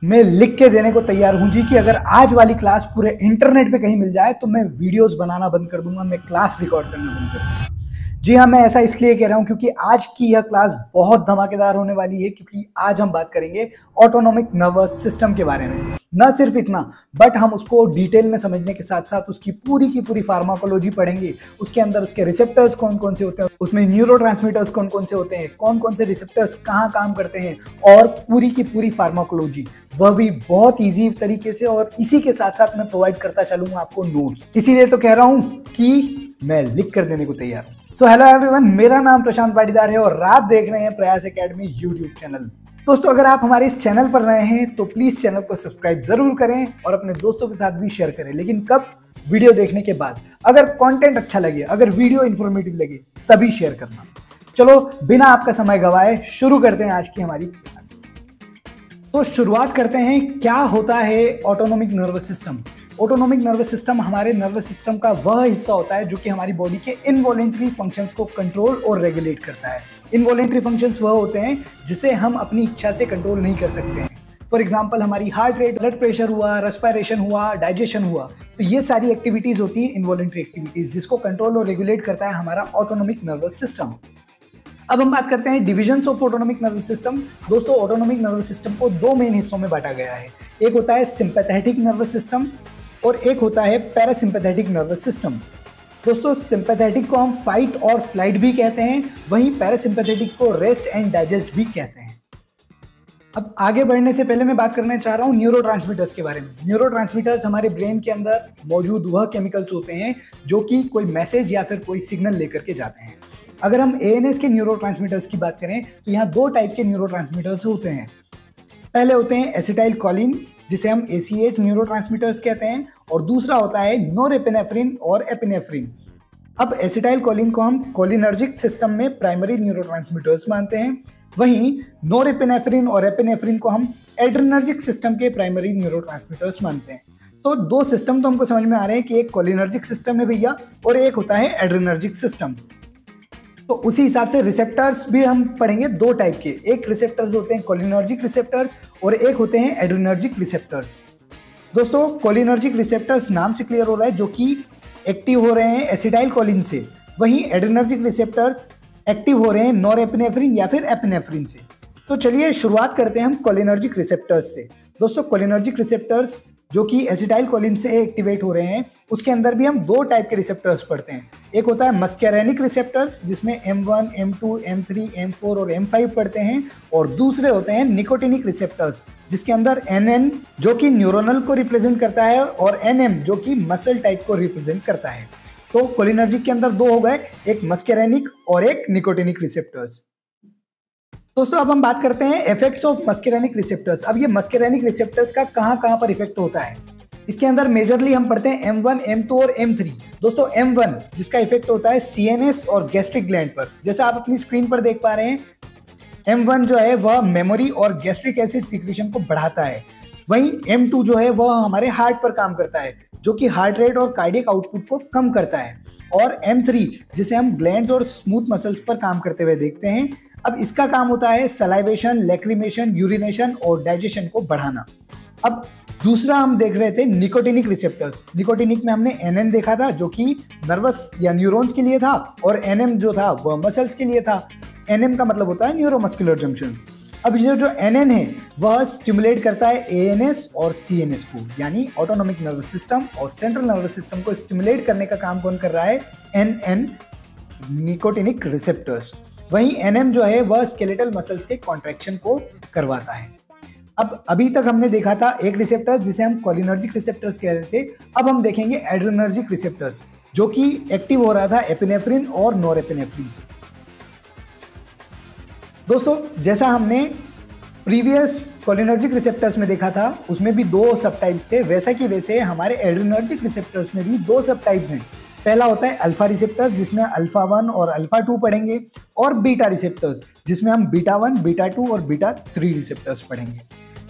मैं लिख के देने को तैयार हूं जी कि अगर आज वाली क्लास पूरे इंटरनेट पे कहीं मिल जाए तो मैं वीडियोस बनाना बंद कर दूंगा, मैं क्लास रिकॉर्ड करना बंद कर दूंगा। जी हाँ, मैं ऐसा इसलिए कह रहा हूं क्योंकि आज की यह क्लास बहुत धमाकेदार होने वाली है, क्योंकि आज हम बात करेंगे ऑटोनोमिक नर्वस सिस्टम के बारे में। न सिर्फ इतना, बट हम उसको डिटेल में समझने के साथ साथ उसकी पूरी की पूरी फार्माकोलॉजी पढ़ेंगे। उसके अंदर उसके रिसेप्टर्स कौन कौन से होते हैं, उसमें न्यूरोट्रांसमीटर्स कौन कौन से होते हैं, कौन कौन से रिसेप्टर्स कहाँ काम करते हैं, और पूरी की पूरी फार्माकोलॉजी, वह भी बहुत ईजी तरीके से। और इसी के साथ साथ मैं प्रोवाइड करता चलूंगा आपको नोट्स। इसीलिए तो कह रहा हूं कि मैं लिख कर देने को तैयार हूं। सो हेलो एवरीवन, मेरा नाम प्रशांत पाटीदार है और आप देख रहे हैं प्रयास एकेडमी यूट्यूब चैनल। दोस्तों, अगर आप हमारे इस चैनल पर नए हैं तो प्लीज चैनल को सब्सक्राइब जरूर करें और अपने दोस्तों के साथ भी शेयर करें। लेकिन कब? वीडियो देखने के बाद। अगर कंटेंट अच्छा लगे, अगर वीडियो इंफॉर्मेटिव लगे, तभी शेयर करना। चलो बिना आपका समय गवाए शुरू करते हैं आज की हमारी क्लास। तो शुरुआत करते हैं, क्या होता है autonomic nervous system. Autonomic nervous system हमारे नर्वस सिस्टम का वह हिस्सा होता है जो कि हमारी बॉडी के इनवॉलेंटरी फंक्शंस को कंट्रोल और रेगुलेट करता है। इनवॉलेंटरी फंक्शंस वह होते हैं जिसे हम अपनी इच्छा से कंट्रोल नहीं कर सकते हैं। फॉर एग्जांपल, हमारी हार्ट रेट, ब्लड प्रेशर हुआ, रेस्पिरेशन हुआ, डाइजेशन हुआ, तो ये सारी एक्टिविटीज होती है इनवॉलेंटरी एक्टिविटीज, जिसको कंट्रोल और रेगुलेट करता है हमारा ऑटोनोमिक नर्वस सिस्टम। अब हम बात करते हैं divisions of autonomic nervous system. दोस्तों, ऑटोनोमिक नर्वस सिस्टम को दो मेन हिस्सों में बांटा गया है। एक होता है सिंपैथेटिक नर्वस सिस्टम और एक होता है पैरासिम्पैथेटिक नर्वस सिस्टम। दोस्तों, सिंपैथेटिक को हम फाइट और फ्लाइट भी कहते हैं, वहीं पैरासिम्पैथेटिक को रेस्ट एंड डाइजेस्ट भी कहते हैं। अब आगे बढ़ने से पहले मैं बात करना चाह रहा हूँ न्यूरोट्रांसमीटर्स के बारे में। न्यूरोट्रांसमीटर्स हमारे ब्रेन के अंदर मौजूद वह केमिकल्स होते हैं जो कि कोई मैसेज या फिर कोई सिग्नल लेकर के जाते हैं। अगर हम एएनएस के न्यूरोट्रांसमीटर्स की बात करें तो यहाँ दो टाइप के न्यूरोट्रांसमीटर्स होते हैं। पहले होते हैं एसिटाइल कोलिन, जिसे हम एसीएच न्यूरोट्रांसमीटर्स कहते हैं, और दूसरा होता है नोरेपिनेफ्रिन और एपिनेफ्रिन। अब एसिटाइल कोलिन को हम कोलिनर्जिक सिस्टम में प्राइमरी न्यूरोट्रांसमीटर्स मानते हैं, वहीं नोरेपिनेफ्रिन और एपिनेफ्रिन को हम एड्रेनर्जिक सिस्टम के प्राइमरी न्यूरोट्रांसमीटर्स मानते हैं। तो दो सिस्टम तो हमको समझ में आ रहे हैं कि एक कोलिनर्जिक सिस्टम है भैया और एक होता है एड्रेनर्जिक सिस्टम। तो उसी हिसाब से रिसेप्टर्स भी हम पढ़ेंगे दो टाइप के। एक रिसेप्टर्स होते हैं कोलिनर्जिक रिसेप्टर्स और एक होते हैं एड्रेनर्जिक रिसेप्टर्स। दोस्तों, कोलिनर्जिक रिसेप्टर्स नाम से क्लियर हो रहा है जो कि एक्टिव हो रहे हैं एसिटाइल कोलिन से, वहीं एड्रेनर्जिक रिसेप्टर्स एक्टिव हो रहे हैं नॉरएपिनेफ्रिन या फिर एपिनेफ्रिन से। तो चलिए शुरुआत करते हैं हम कोलिनर्जिक रिसेप्टर्स से। दोस्तों, कोलिनर्जिक रिसेप्टर्स जो कि एसिटाइल कोलिन से एक्टिवेट हो रहे हैं, उसके अंदर भी हम दो टाइप के रिसेप्टर्स पढ़ते हैं। एक होता है मस्कैरेनिक रिसेप्टर्स, जिसमें M1, M2, M3, M4 और M5 पढ़ते हैं, और दूसरे होते हैं निकोटिनिक रिसेप्टर्स, जिसके अंदर NN जो कि न्यूरोनल को रिप्रेजेंट करता है और NM जो कि मसल टाइप को रिप्रेजेंट करता है। तो कोलिनर्जिक के अंदर दो हो गए, एक मस्कैरेनिक और एक निकोटिनिक रिसेप्टर्स। दोस्तों, अब हम बात करते हैं इफेक्ट्स ऑफ मस्कैरेनिक रिसेप्टर्स। अब ये मस्कैरेनिक रिसेप्टर्स का कहाँ पर इफेक्ट होता है, इसके अंदर मेजरली हम पढ़ते हैं M1, M2 और M3। दोस्तों, M1 जिसका इफेक्ट होता है CNS और गैस्ट्रिक ग्लैंड पर, जैसा आप अपनी स्क्रीन पर देख पा रहे हैं। M1 जो है वह मेमोरी और गैस्ट्रिक एसिड सीक्रेशन को बढ़ाता है, वहीं M2 जो है वह हमारे हार्ट पर काम करता है, जो कि हार्ट रेट और कार्डियक आउटपुट को कम करता है, और M3 जिसे हम ग्लैंड्स और स्मूथ मसल्स पर काम करते हुए देखते हैं। अब इसका काम होता है सलाइवेशन, लैक्रिमेशन, यूरिनेशन और डाइजेशन को बढ़ाना। अब दूसरा हम देख रहे थे निकोटिनिक रिसेप्टर्स। निकोटिनिक में हमने NN देखा था जो कि नर्वस या न्यूरॉन्स के लिए था, और NM जो था वह मसल्स के लिए था। NM का मतलब होता है न्यूरोमस्कुलर जंक्शंस। अब ये जो NN है वह स्टिमुलेट करता है ANS और CNS को, यानी ऑटोनोमिक नर्वस सिस्टम और सेंट्रल नर्वस सिस्टम को स्टिमुलेट करने का काम कौन कर रहा है? NN nicotinic receptors. वहीं NM जो है वह स्केलेटल मसल्स के कॉन्ट्रैक्शन को करवाता है। अब अभी तक हमने देखा था एक रिसेप्टर्स जिसे हम कोलिनर्जिक रिसेप्टर्स कह रहे थे। अब हम देखेंगे एड्रेनर्जिक रिसेप्टर्स, जो कि एक्टिव हो रहा था एपिनेफ्रिन और नॉरएपिनेफ्रिन से। दोस्तों, जैसा हमने प्रीवियस कोलिनर्जिक रिसेप्टर्स में देखा था, उसमें भी दो सब टाइप्स थे, वैसा कि वैसे हमारे एड्रेनर्जिक रिसेप्टर्स में भी दो सब टाइप्स हैं। पहला होता है अल्फा रिसेप्टर्स, जिसमें अल्फा 1 और अल्फा 2 पढ़ेंगे, और बीटा रिसेप्टर्स जिसमें हम बीटा 1, बीटा 2 और बीटा 3 रिसेप्टर्स पढ़ेंगे।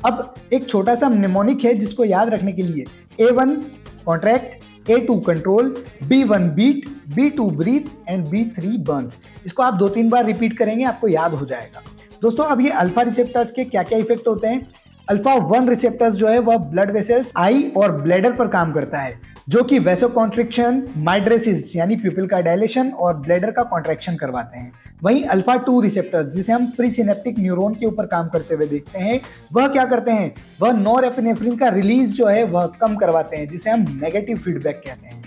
अब एक छोटा सा निमोनिक है जिसको याद रखने के लिए: A1 contract, A2 control, B1 beat, B2 breath and B3 burns. इसको आप 2-3 बार रिपीट करेंगे, आपको याद हो जाएगा। दोस्तों, अब ये अल्फा रिसेप्टर्स के क्या क्या इफेक्ट होते हैं? अल्फा 1 रिसेप्टर्स जो है वह ब्लड वेसल्स, आई और ब्लैडर पर काम करता है, जो कि वेसोकॉन्ट्रिक्शन, माइड्रेसिस यानी प्यूपिल का डायलेशन और ब्लैडर का कॉन्ट्रैक्शन करवाते हैं। वहीं अल्फा 2 रिसेप्टर्स, जिसे हम प्रीसिनेप्टिक न्यूरॉन के ऊपर काम करते हुए देखते हैं, वह क्या करते हैं, वह नॉरएपिनेफ्रिन का रिलीज जो है वह कम करवाते हैं, जिसे हम नेगेटिव फीडबैक कहते हैं।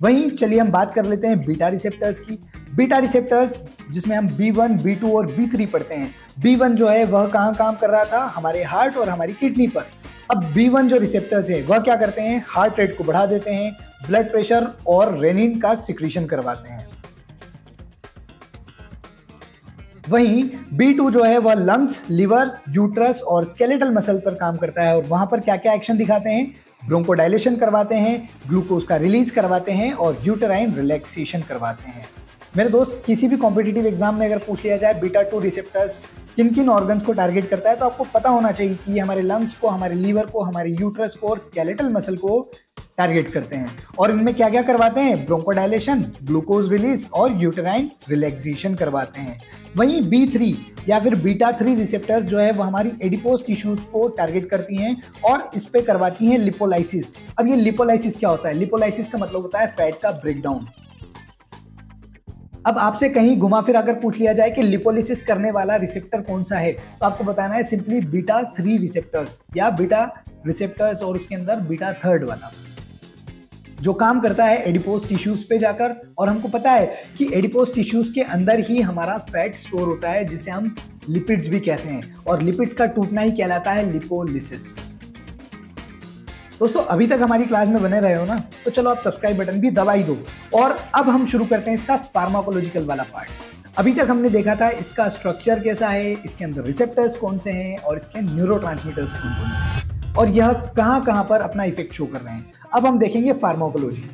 वहीं चलिए हम बात कर लेते हैं बीटा रिसेप्टर्स की। बीटा रिसेप्टर्स जिसमें हम B1, B2 और B3 पढ़ते हैं। B1 जो है वह कहाँ काम कर रहा था, हमारे हार्ट और हमारी किडनी पर। अब B1 जो रिसेप्टर्स है वह क्या करते हैं, हार्ट रेट को बढ़ा देते हैं, ब्लड प्रेशर और रेनिन का सिक्रीशन करवाते हैं। वहीं B2 जो है वह लंग्स, लिवर, यूट्रस और स्केलेटल मसल पर काम करता है और वहां पर क्या क्या एक्शन दिखाते हैं, ब्रोंकोडाइलेशन करवाते हैं, ग्लूकोज का रिलीज करवाते हैं और यूटेराइन रिलैक्सेशन करवाते हैं। मेरे दोस्त, किसी भी कॉम्पिटिटिव एग्जाम में अगर पूछ लिया जाए बीटा 2 रिसेप्टर्स किन किन ऑर्गन्स को टारगेट करता है, तो आपको पता होना चाहिए कि ये हमारे लंग्स को, हमारे लीवर को, हमारे यूट्रस को और स्केलेटल मसल को टारगेट करते हैं। और इनमें क्या क्या करवाते हैं, ब्रोंकोडाइलेशन, ग्लूकोज रिलीज और यूटेराइन रिलैक्सेशन करवाते हैं। वहीं B3 या फिर बीटा 3 रिसेप्टर्स जो है वह हमारी एडिपोज टिश्यूज को टारगेट करती हैं और इस पे करवाती हैं लिपोलाइसिस। अब ये लिपोलाइसिस क्या होता है, लिपोलाइसिस का मतलब होता है फैट का ब्रेकडाउन। अब आपसे कहीं घुमा फिर अगर पूछ लिया जाए कि लिपोलिसिस करने वाला रिसेप्टर कौन सा है, तो आपको बताना है सिंपली बीटा 3 रिसेप्टर्स या बीटा रिसेप्टर्स और उसके अंदर बीटा 3 वाला, जो काम करता है एडिपोज टिश्यूज पे जाकर। और हमको पता है कि एडिपोज टिश्यूज के अंदर ही हमारा फैट स्टोर होता है, जिसे हम लिपिड्स भी कहते हैं, और लिपिड्स का टूटना ही कहलाता है लिपोलिसिस। दोस्तों, अभी तक हमारी क्लास में बने रहे हो ना, तो चलो आप सब्सक्राइब बटन भी दबा ही दो। और अब हम शुरू करते हैं इसका फार्माकोलॉजिकल वाला पार्ट। अभी तक हमने देखा था इसका स्ट्रक्चर कैसा है, इसके अंदर रिसेप्टर्स कौन से हैं और इसके न्यूरोट्रांसमीटर्स कौन कौन से हैं और यह कहाँ पर अपना इफेक्ट शो कर रहे हैं। अब हम देखेंगे फार्माकोलॉजी।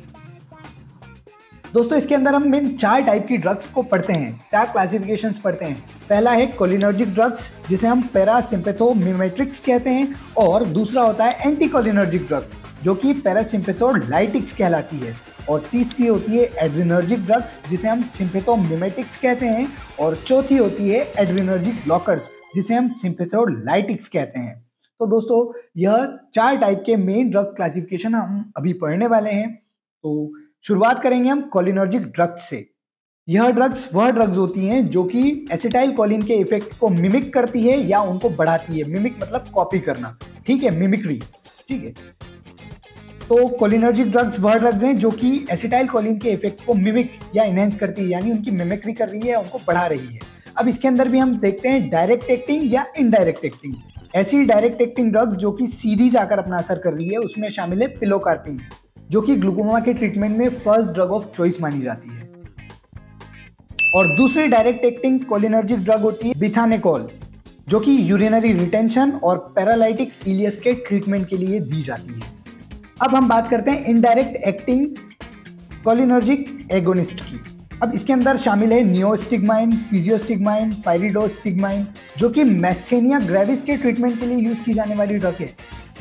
दोस्तों, इसके अंदर हम इन 4 टाइप की ड्रग्स को पढ़ते हैं, 4 क्लासिफिकेशंस पढ़ते हैं। पहला है कोलिनर्जिक ड्रग्स, जिसे हम पैरासिम्पेथोमिमेटिक्स कहते हैं, और दूसरा होता है एंटी कोलिनर्जिक ड्रग्स, जो कि पैरासिम्पेथोलाइटिक्स कहलाती है, और तीसरी होती है एड्रिनर्जिक ड्रग्स, जिसे हम सिम्पेथोमिमेटिक्स कहते हैं, और चौथी होती है एड्रिनर्जिक ब्लॉकर्स, जिसे हम सिम्पेथोलाइटिक्स कहते हैं। तो दोस्तों, यह 4 टाइप के मेन ड्रग क्लासिफिकेशन हम अभी पढ़ने वाले हैं। तो शुरुआत करेंगे हम कोलिनर्जिक ड्रग्स से। यह ड्रग्स वह ड्रग्स होती हैं जो कि एसिटाइल कोलिन के इफेक्ट को मिमिक करती है या उनको बढ़ाती है। मिमिक मतलब कॉपी करना, ठीक है, मिमिक्री, ठीक है। तो कोलिनर्जिक ड्रग्स वह ड्रग्स हैं जो कि एसिटाइल कोलिन के इफेक्ट को मिमिक या इनहेंस करती है, यानी उनकी मिमिक्री कर रही है, उनको बढ़ा रही है। अब इसके अंदर भी हम देखते हैं डायरेक्ट एक्टिंग या इनडायरेक्ट एक्टिंग। ऐसी डायरेक्ट एक्टिंग ड्रग्स जो कि सीधी जाकर अपना असर कर रही है, उसमें शामिल है पिलोकार्पिन, जो कि ग्लूकोमा के ट्रीटमेंट में फर्स्ट ड्रग ऑफ चॉइस मानी जाती है। और दूसरी डायरेक्ट एक्टिंग कोलिनर्जिक ड्रग होती है बिथानेकोल, जो कि यूरिनरी रिटेंशन और पैरालाइटिक इलियस के ट्रीटमेंट के लिए दी जाती है। अब हम बात करते हैं इनडायरेक्ट एक्टिंग कोलिनर्जिक एगोनिस्ट की। अब इसके अंदर शामिल है नियोस्टिग्माइन, फिजियोस्टिग्माइन, पाइरिडोस्टिग्माइन, जो कि मैस्थेनिया ग्रेविस के ट्रीटमेंट के लिए यूज की जाने वाली ड्रग है।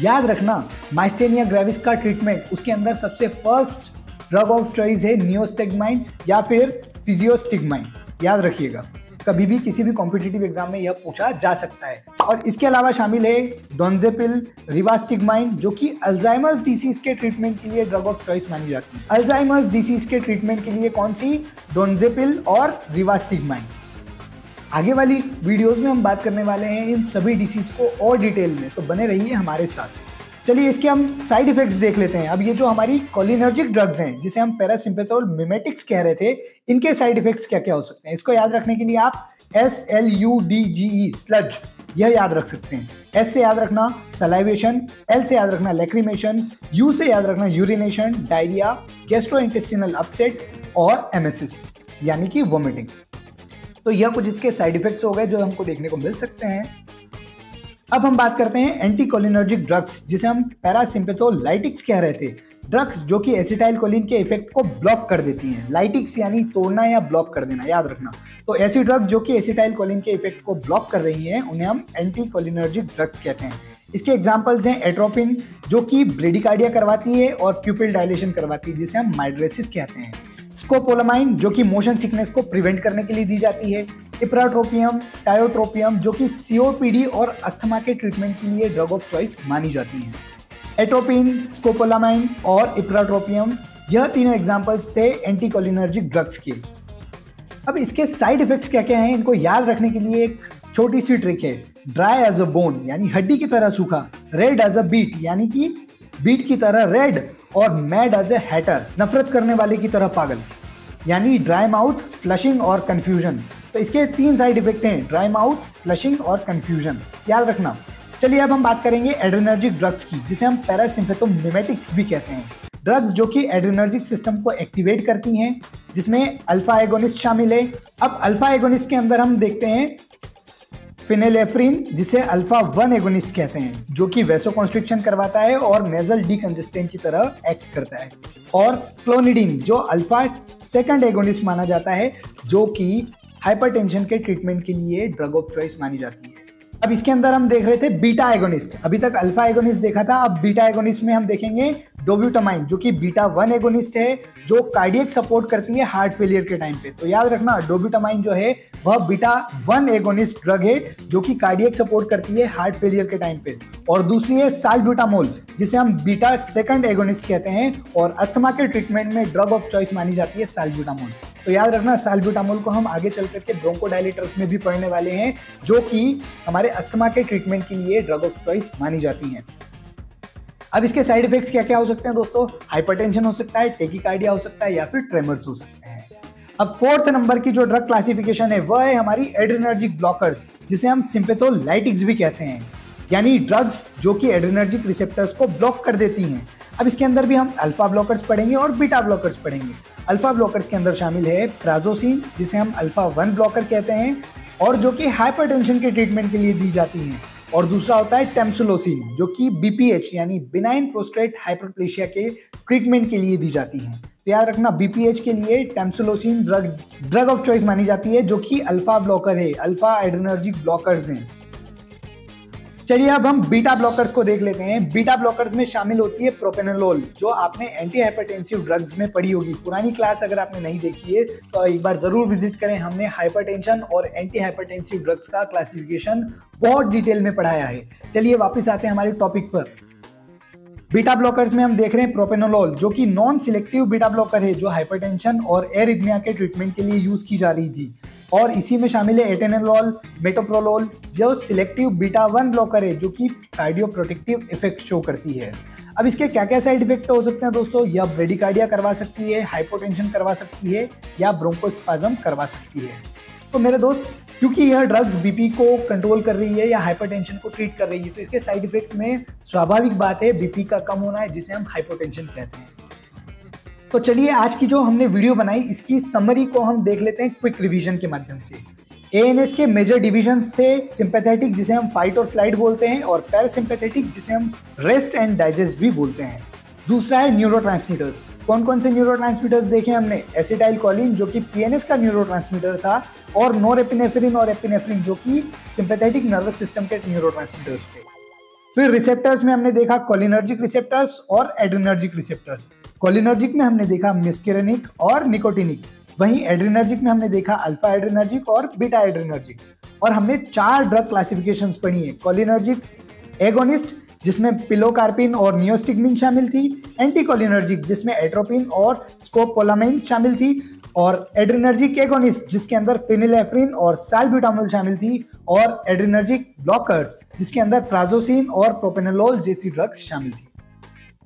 याद रखना, माइस्थेनिया ग्रेविस का ट्रीटमेंट, उसके अंदर सबसे फर्स्ट ड्रग ऑफ चॉइस है नियोस्टिग्माइन या फिर फिजियोस्टिग्माइन। याद रखिएगा, कभी भी किसी भी कॉम्पिटिटिव एग्जाम में यह पूछा जा सकता है। और इसके अलावा शामिल है डोनजेपिल, रिवास्टिग्माइन, जो कि अल्जाइमर्स डिसीज के ट्रीटमेंट के लिए ड्रग ऑफ चॉइस मानी जाती है। अल्जाइमर्स डिसीज के ट्रीटमेंट के लिए कौन सी, डोनजेपिल और रिवास्टिग्माइन। आगे वाली वीडियोस में हम बात करने वाले हैं इन सभी डिसीज को और डिटेल में, तो बने रहिए हमारे साथ। चलिए इसके हम साइड इफेक्ट्स देख लेते हैं। अब ये जो हमारी कोलिनर्जिक ड्रग्स हैं, जिसे हम पैरासिम्पेथोमिमेटिक्स कह रहे थे, इनके साइड इफेक्ट्स क्या क्या हो सकते हैं, इसको याद रखने के लिए आप SLUDGE स्लज यह याद रख सकते हैं। S से याद रखना सलाइवेशन, L से याद रखना लैक्रिमेशन, U से याद रखना यूरिनेशन, डायरिया, गैस्ट्रोइंटेस्टिनल अपसेट और एमेसिस यानी कि वोमिटिंग। तो यह कुछ इसके साइड इफेक्ट्स हो गए जो हमको देखने को मिल सकते हैं। अब हम बात करते हैं एंटी कोलिनर्जिक ड्रग्स, जिसे हम पैरासिम्पेथोलाइटिक्स कह रहे थे। ड्रग्स जो कि एसिटाइल कोलिन के इफेक्ट को ब्लॉक कर देती हैं। लाइटिक्स यानी तोड़ना या ब्लॉक कर देना, याद रखना। तो ऐसी ड्रग जो कि एसिटाइल कोलिन के इफेक्ट को ब्लॉक कर रही हैं, उन्हें हम एंटी कोलिनर्जिक ड्रग्स कहते हैं। इसके एग्जांपल्स हैं एट्रोपिन, जो कि ब्रेडिकार्डिया करवाती है और प्यूपिल डायलेशन करवाती है, जिसे हम माइड्रेसिस कहते हैं। स्कोपोलामाइन, जो कि मोशन सिकनेस को प्रिवेंट करने के लिए दी जाती है। इप्राट्रोपियम, टायोट्रोपियम, जो कि सीओपीडी और अस्थमा के ट्रीटमेंट के लिए ड्रग ऑफ चॉइस मानी जाती हैं। एट्रोपिन, स्कोपोलामाइन और इप्राट्रोपियम, यह तीनों एग्जाम्पल्स थे एंटीकोलिनर्जिक ड्रग्स के। अब इसके साइड इफेक्ट्स क्या क्या हैं, इनको याद रखने के लिए एक छोटी सी ट्रिक है। ड्राई एज अ बोन यानी हड्डी की तरह सूखा, रेड एज अ बीट यानी कि बीट की तरह रेड, और मैड एज ए हैटर नफरत करने वाले की तरह पागल, यानी ड्राई माउथ, फ्लशिंग और कंफ्यूजन। तो इसके 3 साइड इफेक्ट हैं, ड्राई माउथ, फ्लशिंग और कंफ्यूजन, याद रखना। चलिए अब हम बात करेंगे एड्रेनर्जिक ड्रग्स की, जिसे हम पैरासिम्पैथोमिमेटिक्स भी कहते हैं। ड्रग्स जो कि एड्रेनर्जिक सिस्टम को एक्टिवेट करती हैं, जिसमें अल्फा एगोनिस्ट शामिल है। अब अल्फा एगोनिस्ट के अंदर हम देखते हैं फिनेलेफ्रिन, जिसे अल्फा 1 एगोनिस्ट कहते हैं, जो कि वैसोकॉन्स्ट्रिक्शन करवाता है और नेजल डीकंजेस्टेंट की तरह एक्ट करता है। और क्लोनिडीन, जो अल्फा 2 एगोनिस्ट माना जाता है, जो कि हाइपरटेंशन के ट्रीटमेंट के लिए ड्रग ऑफ चॉइस मानी जाती है। अब इसके अंदर हम देख रहे थे बीटा एगोनिस्ट, अभी तक अल्फा एगोनिस्ट देखा था, अब बीटा एगोनिस्ट में हम देखेंगे डोब्यूटामाइन, जो कि बीटा 1 एगोनिस्ट है, जो कार्डियक सपोर्ट करती है हार्ट फेलियर के टाइम पे। तो याद रखना, डोब्यूटामाइन जो है वह बीटा 1 एगोनिस्ट ड्रग है, जो कि कार्डियक सपोर्ट करती है हार्ट फेलियर के टाइम पे। और दूसरी है साल्ब्यूटामोल, जिसे हम बीटा 2 एगोनिस्ट कहते हैं, और अस्थमा के ट्रीटमेंट में ड्रग ऑफ चॉइस मानी जाती है साल्ब्यूटामोल। तो याद रखना, साल्ब्यूटामोल को हम आगे चल करके ब्रोंकोडायलेटर्स में भी पढ़ने वाले हैं, जो कि हमारे अस्थमा के ट्रीटमेंट के लिए ड्रग ऑफ चॉइस मानी जाती हैं। अब इसके साइड इफेक्ट्स क्या क्या हो सकते हैं दोस्तों? हाइपरटेंशन हो सकता है, टेकिकार्डिया हो सकता है, या फिर ट्रेमर्स हो सकते हैं। अब 4th नंबर की जो ड्रग क्लासिफिकेशन है वह है हमारी एड्रेनर्जिक ब्लॉकर्स, जिसे हम सिम्पैथोलाइटिक्स भी कहते हैं, यानी ड्रग्स जो कि एड्रेनर्जिक रिसेप्टर्स को ब्लॉक कर देती हैं। अब इसके अंदर भी हम अल्फा ब्लॉकर्स पढ़ेंगे और बीटा ब्लॉकर्स पढ़ेंगे। अल्फा ब्लॉकर्स के अंदर शामिल है प्राजोसिन, जिसे हम अल्फा 1 ब्लॉकर कहते हैं, और जो कि हाइपरटेंशन के ट्रीटमेंट के लिए दी जाती हैं। और दूसरा होता है टेम्सुलोसिन, जो कि बीपीएच यानी बिनाइन प्रोस्टेट हाइपरप्लेशिया के ट्रीटमेंट के लिए दी जाती हैं। तो याद रखना, बीपीएच के लिए टेम्सुलोसिन ड्रग ऑफ चॉइस मानी जाती है, जो कि अल्फा ब्लॉकर है, अल्फा एड्रेनर्जिक ब्लॉकर्स हैं। चलिए अब हम बीटा ब्लॉकर्स को देख लेते हैं। बीटा ब्लॉकर्स में शामिल होती है प्रोपेनोलोल, जो आपने एंटी हाइपरटेंसिव ड्रग्स में पढ़ी होगी। पुरानी क्लास अगर आपने नहीं देखी है तो एक बार जरूर विजिट करें, हमने हाइपरटेंशन और एंटी हाइपरटेंसिव ड्रग्स का क्लासिफिकेशन बहुत डिटेल में पढ़ाया है। चलिए वापस आते हैं हमारे टॉपिक पर। बीटा ब्लॉकर्स में हम देख रहे हैं प्रोपेनोलोल, जो कि नॉन सिलेक्टिव बीटा ब्लॉकर है, जो हाइपरटेंशन और एरिथमिया के ट्रीटमेंट के लिए यूज की जा रही थी। और इसी में शामिल है एटेनोलोल, मेटोप्रोलोल, जो सिलेक्टिव बीटा 1 ब्लॉकर है, जो कि कार्डियोप्रोटेक्टिव इफेक्ट शो करती है। अब इसके क्या क्या साइड इफेक्ट हो सकते हैं दोस्तों? यह ब्रेडिकार्डिया करवा सकती है, हाइपोटेंशन करवा सकती है, या ब्रोंकोस्पाज्म करवा सकती है। तो मेरे दोस्त, क्योंकि यह ड्रग्स बीपी को कंट्रोल कर रही है या हाइपरटेंशन को ट्रीट कर रही है, तो इसके साइड इफेक्ट में स्वाभाविक बात है बीपी का कम होना है, जिसे हम हाइपोटेंशन कहते हैं। तो चलिए आज की जो हमने वीडियो बनाई, इसकी समरी को हम देख लेते हैं क्विक रिवीजन के माध्यम से। एएनएस के मेजर डिविजन्स थे सिंपैथेटिक, जिसे हम फाइट और फ्लाइट बोलते हैं, और पैरासिम्पैथेटिक, जिसे हम रेस्ट एंड डाइजेस्ट भी बोलते हैं। दूसरा है न्यूरोट्रांसमीटर्स। कौन कौन से न्यूरोट्रांसमीटर्स देखे हमने? एसिटाइलकोलिन, जो कि पीएनएस का न्यूरोट्रांसमीटर था, और नोरेपिनेफ्रिन और एपिनेफ्रिन, जो कि सिंपैथेटिक नर्वस सिस्टम के न्यूरोट्रांसमीटर्स थे। फिर रिसेप्टर्स में हमने देखा कोलिनर्जिक रिसेप्टर्स और एड्रेनर्जिक रिसेप्टर्स। कोलिनर्जिक में हमने देखा मिस्केरेनिक और निकोटिनिक, वहीं एड्रेनर्जिक में हमने देखा अल्फा एड्रेनर्जिक और बीटा एड्रेनर्जिक। और हमने 4 ड्रग क्लासिफिकेशंस पढ़ी है। कोलिनर्जिक एगोनिस्ट, जिसमें पिलोकार्पिन और नियोस्टिग्मिन शामिल थी, एंटीकोलिनर्जिक, जिसमें एट्रोपिन और स्कोपोलामाइन शामिल थी, और एड्रेनर्जिक एगोनिस्ट, जिसके अंदर फिनिलेफ्रिन और साल्ब्यूटामोल शामिल थी, और एड्रेनर्जिक ब्लॉकर्स, जिसके अंदर प्राजोसिन और प्रोपेनोलोल जैसी ड्रग्स शामिल थी।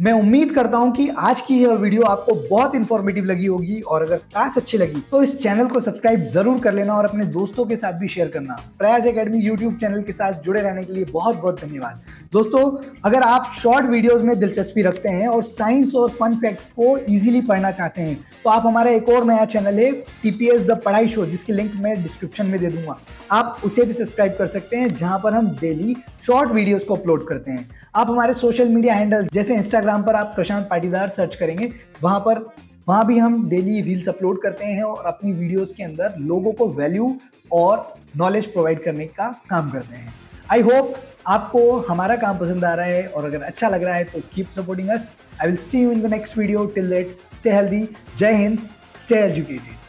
मैं उम्मीद करता हूं कि आज की यह वीडियो आपको बहुत इंफॉर्मेटिव लगी होगी, और अगर क्लास अच्छी लगी तो इस चैनल को सब्सक्राइब जरूर कर लेना और अपने दोस्तों के साथ भी शेयर करना। प्रयास एकेडमी यूट्यूब चैनल के साथ जुड़े रहने के लिए बहुत बहुत धन्यवाद। दोस्तों, अगर आप शॉर्ट वीडियोस में दिलचस्पी रखते हैं और साइंस और फन फैक्ट्स को इजीली पढ़ना चाहते हैं, तो आप हमारा एक और नया चैनल है टीपीएस द पढ़ाई शो, जिसकी लिंक मैं डिस्क्रिप्शन में दे दूंगा, आप उसे भी सब्सक्राइब कर सकते हैं, जहां पर हम डेली शॉर्ट वीडियोस को अपलोड करते हैं। आप हमारे सोशल मीडिया हैंडल जैसे इंस्टाग्राम पर आप प्रशांत पाटीदार सर्च करेंगे, वहां भी हम डेली रील्स अपलोड करते हैं और अपनी वीडियोस के अंदर लोगों को वैल्यू और नॉलेज प्रोवाइड करने का काम करते हैं। आई होप आपको हमारा काम पसंद आ रहा है, और अगर अच्छा लग रहा है तो keep supporting us. I will see you in the next video. Till that, stay healthy, जय हिंद, स्टे एजुकेटेड।